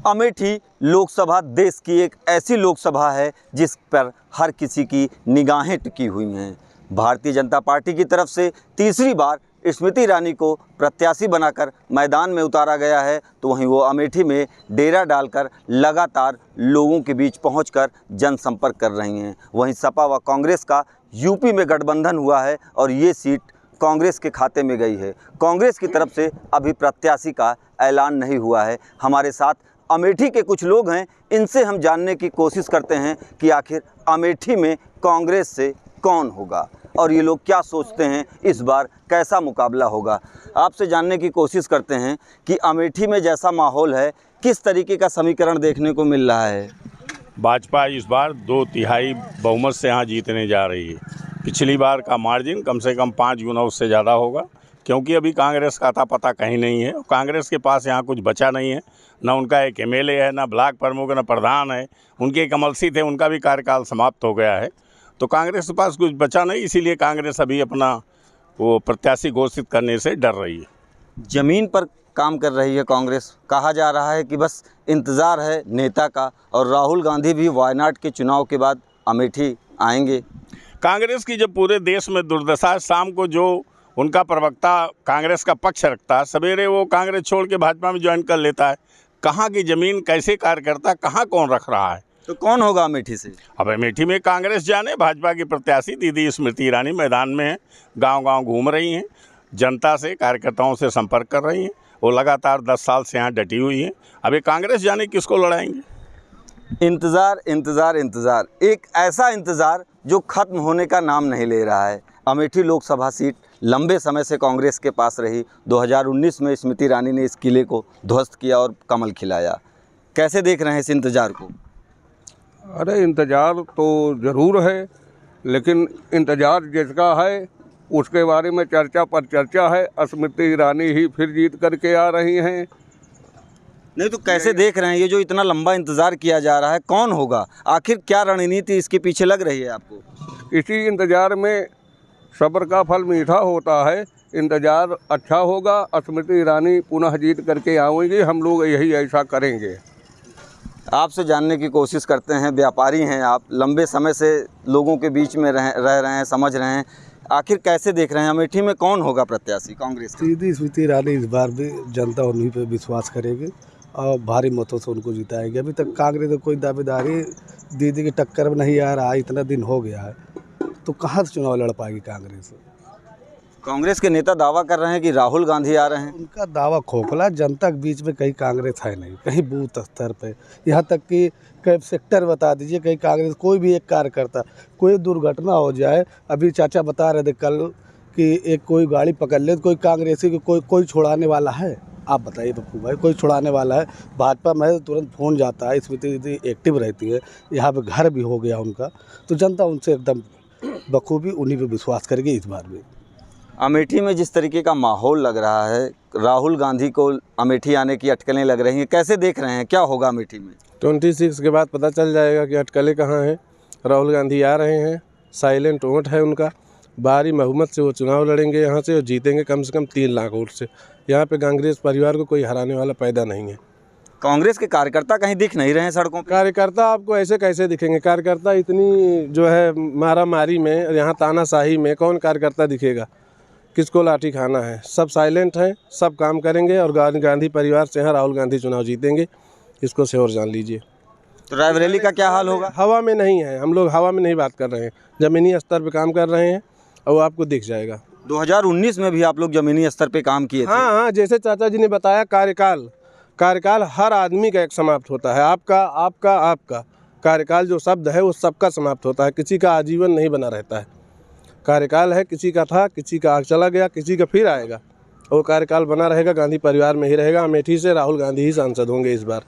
अमेठी लोकसभा देश की एक ऐसी लोकसभा है जिस पर हर किसी की निगाहें टिकी हुई हैं। भारतीय जनता पार्टी की तरफ से तीसरी बार स्मृति ईरानी को प्रत्याशी बनाकर मैदान में उतारा गया है, तो वहीं वो अमेठी में डेरा डालकर लगातार लोगों के बीच पहुंचकर जनसंपर्क कर रही हैं। वहीं सपा व कांग्रेस का यूपी में गठबंधन हुआ है और ये सीट कांग्रेस के खाते में गई है। कांग्रेस की तरफ से अभी प्रत्याशी का ऐलान नहीं हुआ है। हमारे साथ अमेठी के कुछ लोग हैं, इनसे हम जानने की कोशिश करते हैं कि आखिर अमेठी में कांग्रेस से कौन होगा और ये लोग क्या सोचते हैं, इस बार कैसा मुकाबला होगा। आपसे जानने की कोशिश करते हैं कि अमेठी में जैसा माहौल है, किस तरीके का समीकरण देखने को मिल रहा है। भाजपा इस बार 2/3 बहुमत से यहाँ जीतने जा रही है। पिछली बार का मार्जिन कम से कम 5 गुना उससे ज़्यादा होगा, क्योंकि अभी कांग्रेस का अता पता कहीं नहीं है। कांग्रेस के पास यहाँ कुछ बचा नहीं है, ना उनका एक एमएलए है, ना ब्लॉक प्रमुख, ना प्रधान है। उनके कमल सिंह थे, उनका भी कार्यकाल समाप्त हो गया है, तो कांग्रेस के पास कुछ बचा नहीं। इसीलिए कांग्रेस अभी अपना वो प्रत्याशी घोषित करने से डर रही है। ज़मीन पर काम कर रही है कांग्रेस। कहा जा रहा है कि बस इंतज़ार है नेता का, और राहुल गांधी भी वायनाड के चुनाव के बाद अमेठी आएंगे। कांग्रेस की जब पूरे देश में दुर्दशा, शाम को जो उनका प्रवक्ता कांग्रेस का पक्ष रखता है, सवेरे वो कांग्रेस छोड़ के भाजपा में ज्वाइन कर लेता है। कहाँ की ज़मीन, कैसे कार्यकर्ता, कहाँ कौन रख रहा है? तो कौन होगा अमेठी से? अब अमेठी में कांग्रेस जाने। भाजपा की प्रत्याशी दीदी स्मृति ईरानी मैदान में है, गांव-गांव घूम रही हैं, जनता से, कार्यकर्ताओं से संपर्क कर रही हैं। वो लगातार 10 साल से यहाँ डटी हुई हैं। अब ये कांग्रेस जाने किसको लड़ाएंगे? इंतज़ार इंतज़ार इंतज़ार, एक ऐसा इंतज़ार जो ख़त्म होने का नाम नहीं ले रहा है। अमेठी लोकसभा सीट लंबे समय से कांग्रेस के पास रही। 2019 में स्मृति ईरानी ने इस किले को ध्वस्त किया और कमल खिलाया। कैसे देख रहे हैं इस इंतज़ार को? अरे इंतज़ार तो ज़रूर है, लेकिन इंतज़ार जिसका है उसके बारे में चर्चा पर चर्चा है। स्मृति ईरानी ही फिर जीत करके आ रही हैं। नहीं तो कैसे देख रहे हैं ये जो इतना लंबा इंतज़ार किया जा रहा है, कौन होगा? आखिर क्या रणनीति इसके पीछे लग रही है आपको? इसी इंतज़ार में सब्र का फल मीठा होता है। इंतज़ार अच्छा होगा। स्मृति ईरानी पुनः जीत करके आएंगी, हम लोग यही ऐसा करेंगे। आपसे जानने की कोशिश करते हैं। व्यापारी हैं आप, लंबे समय से लोगों के बीच में रह रहे हैं, समझ रहे हैं। आखिर कैसे देख रहे हैं अमेठी में कौन होगा प्रत्याशी कांग्रेस का? दीदी स्मृति ईरानी इस बार भी जनता उन्हीं पे विश्वास करेगी और भारी मतों से उनको जिताएगी। अभी तक कांग्रेस का कोई दावेदारी दीदी की टक्कर में नहीं आ रहा है। इतना दिन हो गया है, तो कहाँ से चुनाव लड़ पाएगी कांग्रेस? कांग्रेस के नेता दावा कर रहे हैं कि राहुल गांधी आ रहे हैं। उनका दावा खोखला। जनता के बीच में कहीं कांग्रेस है नहीं, कहीं बूथ स्तर पे, यहाँ तक कि कई सेक्टर बता दीजिए कहीं कांग्रेस कोई भी एक कार्यकर्ता, कोई दुर्घटना हो जाए। अभी चाचा बता रहे थे कल कि एक कोई गाड़ी पकड़ ले, कोई कांग्रेसी की कोई छुड़ाने वाला है? आप बताइए पप्पू भाई, कोई छुड़ाने वाला है? भाजपा में तुरंत फ़ोन जाता है। स्मृति दीदी एक्टिव रहती है, यहाँ पे घर भी हो गया उनका, तो जनता उनसे एकदम बखूबी उन्हीं पे विश्वास करेगी इस बार भी। अमेठी में जिस तरीके का माहौल लग रहा है, राहुल गांधी को अमेठी आने की अटकलें लग रही हैं, कैसे देख रहे हैं क्या होगा अमेठी में? 26 के बाद पता चल जाएगा कि अटकलें कहाँ हैं। राहुल गांधी आ रहे हैं, साइलेंट वोट है उनका, भारी बहुमत से वो चुनाव लड़ेंगे यहाँ से और जीतेंगे कम से कम 3 लाख वोट से। यहाँ पे कांग्रेस परिवार को कोई हराने वाला पैदा नहीं है। कांग्रेस के कार्यकर्ता कहीं दिख नहीं रहे हैं सड़कों पर। कार्यकर्ता आपको ऐसे कैसे दिखेंगे? कार्यकर्ता इतनी जो है मारा मारी में, यहाँ तानाशाही में कौन कार्यकर्ता दिखेगा? किसको लाठी खाना है? सब साइलेंट हैं, सब काम करेंगे और गांधी परिवार से हैं। राहुल गांधी चुनाव जीतेंगे, इसको से और जान लीजिए। तो रायबरेली का क्या हाल होगा? हवा में नहीं है, हम लोग हवा में नहीं बात कर रहे हैं, ज़मीनी स्तर पे काम कर रहे हैं और वो आपको दिख जाएगा। 2019 में भी आप लोग ज़मीनी स्तर पे काम किए थे। हाँ, जैसे चाचा जी ने बताया, कार्यकाल हर आदमी का एक समाप्त होता है। आपका कार्यकाल जो शब्द है वो सबका समाप्त होता है, किसी का आजीवन नहीं बना रहता है। कार्यकाल है, किसी का था, किसी का आग चला गया, किसी का फिर आएगा, वो कार्यकाल बना रहेगा, गांधी परिवार में ही रहेगा। अमेठी से राहुल गांधी ही सांसद होंगे इस बार।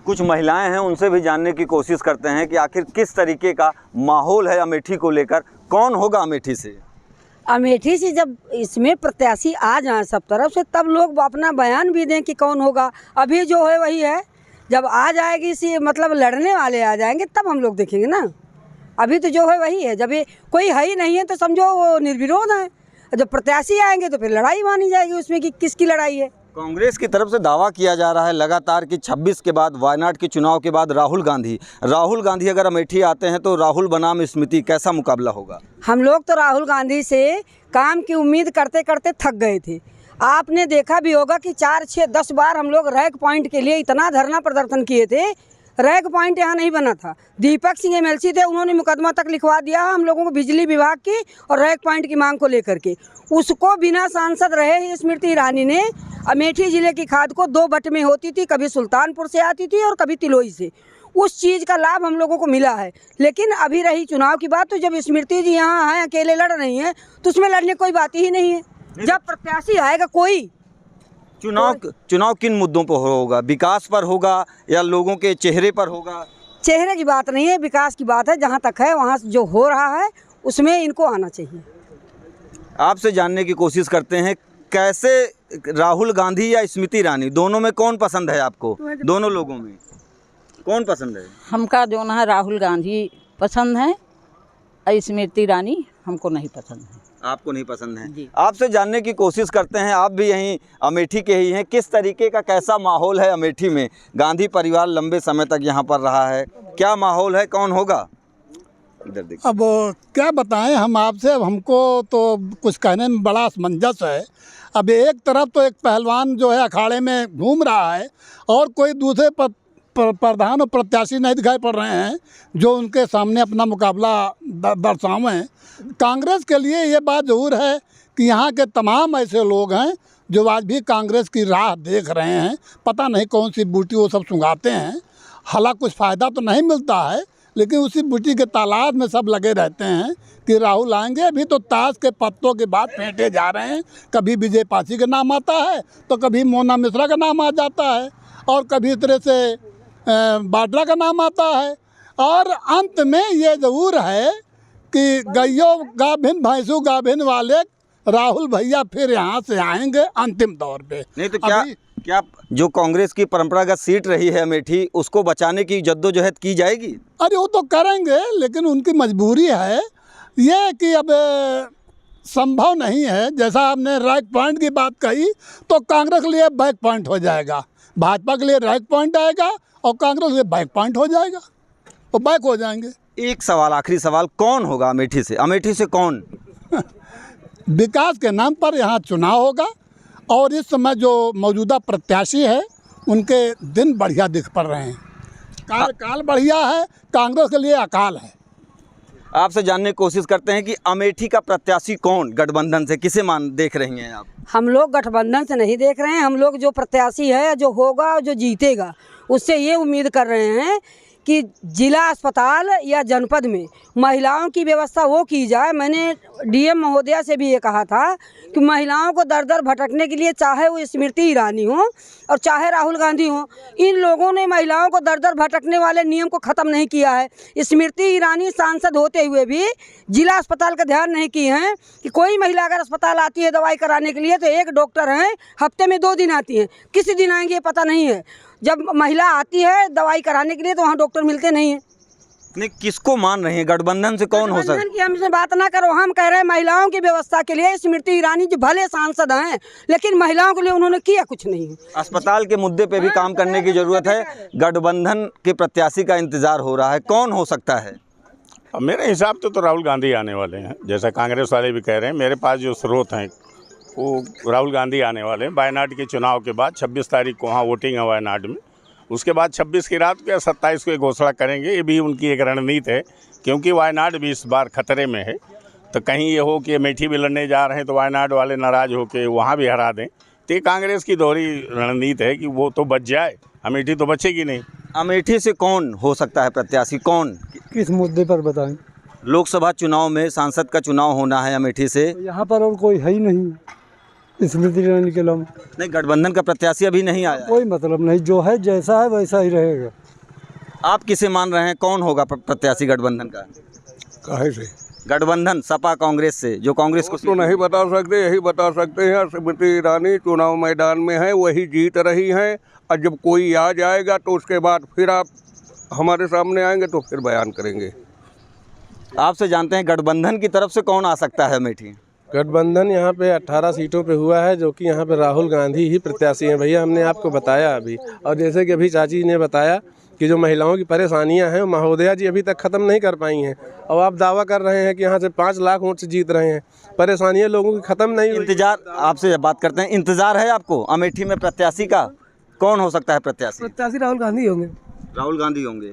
कुछ महिलाएं हैं, उनसे भी जानने की कोशिश करते हैं कि आखिर किस तरीके का माहौल है अमेठी को लेकर, कौन होगा अमेठी से? अमेठी से जब इसमें प्रत्याशी आ जाएं सब तरफ से, तब लोग अपना बयान भी दें कि कौन होगा। अभी जो है वही है, जब आ जाएगी इसी मतलब लड़ने वाले आ जाएंगे तब हम लोग देखेंगे ना। अभी तो जो है वही है, जब ये कोई है ही नहीं है तो समझो वो निर्विरोध है। जब प्रत्याशी आएंगे तो फिर लड़ाई मानी जाएगी उसमें कि किसकी लड़ाई है। कांग्रेस की तरफ से दावा किया जा रहा है लगातार कि 26 के बाद वायनाड के चुनाव के बाद राहुल गांधी अगर अमेठी आते हैं तो राहुल बनाम स्मृति, कैसा मुकाबला होगा? हम लोग तो राहुल गांधी से काम की उम्मीद करते करते थक गए थे। आपने देखा भी होगा कि 4, 6, 10 बार हम लोग रैक पॉइंट के लिए इतना धरना प्रदर्शन किए थे। रैक पॉइंट यहाँ नहीं बना था। दीपक सिंह MLC थे, उन्होंने मुकदमा तक लिखवा दिया हम लोगों को बिजली विभाग की और रैक पॉइंट की मांग को लेकर के। उसको बिना सांसद रहे स्मृति ईरानी ने अमेठी ज़िले की खाद को 2 बट में होती थी, कभी सुल्तानपुर से आती थी और कभी तिलोई से। उस चीज़ का लाभ हम लोगों को मिला है। लेकिन अभी रही चुनाव की बात, तो जब स्मृति जी यहाँ हैं, अकेले लड़ रही हैं, तो उसमें लड़ने की कोई बात ही नहीं है। जब प्रत्याशी आएगा कोई, चुनाव किन मुद्दों पर होगा? विकास पर होगा या लोगों के चेहरे पर होगा? चेहरे की बात नहीं है, विकास की बात है। जहाँ तक है वहाँ जो हो रहा है उसमें इनको आना चाहिए। आपसे जानने की कोशिश करते हैं, कैसे राहुल गांधी या स्मृति ईरानी, दोनों में कौन पसंद है आपको? दोनों लोगों में कौन पसंद है? हमका जो है राहुल गांधी पसंद है और स्मृति ईरानी हमको नहीं पसंद है। आपको नहीं पसंद है? आपसे जानने की कोशिश करते हैं, आप भी यहीं अमेठी के ही हैं, किस तरीके का कैसा माहौल है अमेठी में? गांधी परिवार लंबे समय तक यहाँ पर रहा है, क्या माहौल है, कौन होगा? इधर देखिए। अब क्या बताएं हम आपसे, अब हमको तो कुछ कहने में बड़ा असमंजस है। अब एक तरफ तो एक पहलवान जो है अखाड़े में घूम रहा है और कोई दूसरे प्रधान और प्रत्याशी नहीं दिखाई पड़ रहे हैं जो उनके सामने अपना मुकाबला दर्शावें। कांग्रेस के लिए ये बात ज़रूर है कि यहाँ के तमाम ऐसे लोग हैं जो आज भी कांग्रेस की राह देख रहे हैं। पता नहीं कौन सी बूटी वो सब सुंघाते हैं, हालांकि कुछ फ़ायदा तो नहीं मिलता है, लेकिन उसी बूटी के तालाब में सब लगे रहते हैं कि राहुल आएंगे। अभी तो ताश के पत्तों के बाद फेंटे जा रहे हैं। कभी विजय पासी का नाम आता है तो कभी मोना मिश्रा का नाम आ जाता है और कभी इस तरह से बाड्रा का नाम आता है। और अंत में ये ज़रूर है कि गैयो गाभिन भैंसू गाभिन वाले राहुल भैया फिर यहाँ से आएंगे अंतिम दौर पे। नहीं तो क्या जो कांग्रेस की परंपरागत सीट रही है अमेठी, उसको बचाने की जद्दोजहद की जाएगी? अरे वो तो करेंगे, लेकिन उनकी मजबूरी है ये कि अब संभव नहीं है। जैसा आपने रैक पॉइंट की बात कही तो कांग्रेस के लिए बैक पॉइंट हो जाएगा, भाजपा के लिए रैक पॉइंट आएगा और कांग्रेस के लिए बैक पॉइंट हो जाएगा, तो बैक हो जाएंगे। एक सवाल, आखिरी सवाल, कौन होगा अमेठी से? अमेठी से कौन? विकास के नाम पर यहाँ चुनाव होगा और इस समय जो मौजूदा प्रत्याशी है उनके दिन बढ़िया दिख पड़ रहे हैं। कार्यकाल बढ़िया है, कांग्रेस के लिए अकाल है। आपसे जानने की कोशिश करते हैं कि अमेठी का प्रत्याशी कौन गठबंधन से, किसे देख रही हैं आप? हम लोग गठबंधन से नहीं देख रहे हैं। हम लोग जो प्रत्याशी है, जो होगा, जो जीतेगा, उससे ये उम्मीद कर रहे हैं कि जिला अस्पताल या जनपद में महिलाओं की व्यवस्था वो की जाए। मैंने DM महोदया से भी ये कहा था कि महिलाओं को दर दर भटकने के लिए, चाहे वो स्मृति ईरानी हो और चाहे राहुल गांधी हो, इन लोगों ने महिलाओं को दर दर भटकने वाले नियम को ख़त्म नहीं किया है। स्मृति ईरानी सांसद होते हुए भी जिला अस्पताल का ध्यान नहीं किए हैं कि कोई महिला अगर अस्पताल आती है दवाई कराने के लिए तो एक डॉक्टर हैं, हफ्ते में 2 दिन आती हैं, किस दिन आएंगे पता नहीं है। जब महिला आती है दवाई कराने के लिए तो वहाँ डॉक्टर मिलते नहीं हैं। नहीं, किसको मान रहे हैं? गठबंधन से कौन हो सकता है? गठबंधन की हमसे बात ना करो। हम कह रहे हैं महिलाओं की व्यवस्था के लिए स्मृति ईरानी जो भले सांसद हैं, लेकिन महिलाओं के लिए उन्होंने किया कुछ नहीं है। अस्पताल के मुद्दे पे भी काम करने की जरूरत है। गठबंधन के प्रत्याशी का इंतजार हो रहा है, कौन हो सकता है? मेरे हिसाब से तो राहुल गांधी आने वाले हैं, जैसा कांग्रेस वाले भी कह रहे हैं। मेरे पास जो स्रोत हैं वो राहुल गांधी आने वाले हैं। वायनाड के चुनाव के बाद 26 तारीख को वहाँ वोटिंग है वायनाड में। उसके बाद 26 की रात को या 27 को घोषणा करेंगे। ये भी उनकी एक रणनीति है, क्योंकि वायनाड भी इस बार खतरे में है। तो कहीं ये हो कि अमेठी भी लड़ने जा रहे हैं तो वायनाड वाले नाराज़ होकर वहाँ भी हरा दें। तो ये कांग्रेस की दोहरी रणनीति है कि वो तो बच जाए, अमेठी तो बचेगी नहीं। अमेठी से कौन हो सकता है प्रत्याशी? कौन? किस मुद्दे पर बताएं? लोकसभा चुनाव में सांसद का चुनाव होना है अमेठी से। तो यहाँ पर और कोई है ही नहीं स्मृति ईरानी के अलावा। नहीं, गठबंधन का प्रत्याशी अभी नहीं आया। कोई मतलब नहीं, जो है जैसा है वैसा ही रहेगा। आप किसे मान रहे हैं, कौन होगा प्रत्याशी गठबंधन का? काहे से? गठबंधन सपा कांग्रेस से, जो कांग्रेस को तो नहीं बता सकते, यही बता सकते हैं स्मृति ईरानी चुनाव मैदान में है, वही जीत रही हैं। और जब कोई आ जाएगा तो उसके बाद फिर आप हमारे सामने आएंगे तो फिर बयान करेंगे। आपसे जानते हैं गठबंधन की तरफ से कौन आ सकता है अमेठी? गठबंधन यहाँ पे 18 सीटों पे हुआ है, जो कि यहाँ पे राहुल गांधी ही प्रत्याशी हैं भैया। हमने आपको बताया अभी, और जैसे कि अभी चाची ने बताया कि जो महिलाओं की परेशानियां हैं, महोदया जी अभी तक ख़त्म नहीं कर पाई हैं, और आप दावा कर रहे हैं कि यहाँ से 5 लाख वोट से जीत रहे हैं। परेशानियां लोगों की ख़त्म नहीं हुई। इंतजार, आपसे जब बात करते हैं, इंतजार है आपको अमेठी में प्रत्याशी का? कौन हो सकता है प्रत्याशी? प्रत्याशी राहुल गांधी होंगे। राहुल गांधी होंगे।